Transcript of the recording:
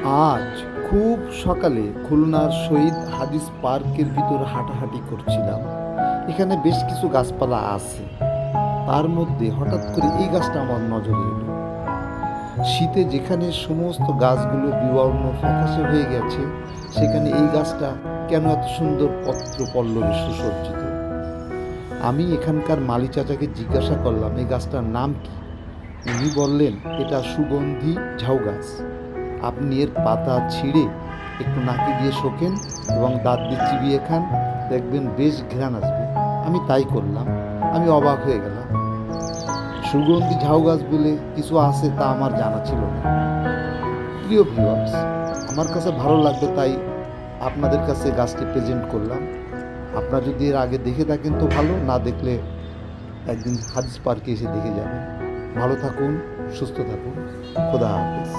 আজ খুব সকালে খুলনার শহীদ হাদিস পার্কের ভিতর হাঁটাহাঁটি করছিলাম। এখানে বেশ কিছু গাছপালা আছে, তার মধ্যে হঠাৎ করে এই গাছটা আমার নজরে এলো। শীতে যেখানে সমস্ত গাছগুলো বিবর্ণ ফ্যাকাশে হয়ে গেছে, সেখানে এই গাছটা কেন এত সুন্দর পত্র পল্লবে সুসজ্জিত। আমি এখানকার মালি চাচাকে জিজ্ঞাসা করলাম এই গাছটার নাম কি। উনি বললেন এটা সুগন্ধি ঝাউ গাছ। আপনি এর পাতা ছিঁড়ে একটু নাকি দিয়ে শোকেন এবং দাঁত দিয়ে চিবিয়ে খান, দেখবেন বেশ ঘ্রাণ আসবে। আমি তাই করলাম। আমি অবাক হয়ে গেলাম, সুগন্ধি ঝাউ গাছ বলে কিছু আছে তা আমার জানা ছিল না। প্রিয় ভিউয়ার্স, আমার কাছে ভালো লাগবে তাই আপনাদের কাছে গাছটি প্রেজেন্ট করলাম। আপনারা যদি এর আগে দেখে থাকেন তো ভালো, না দেখলে একদিন হাদিস পার্কে এসে দেখে যাবেন। ভালো থাকুন, সুস্থ থাকুন। খোদা হাফেজ।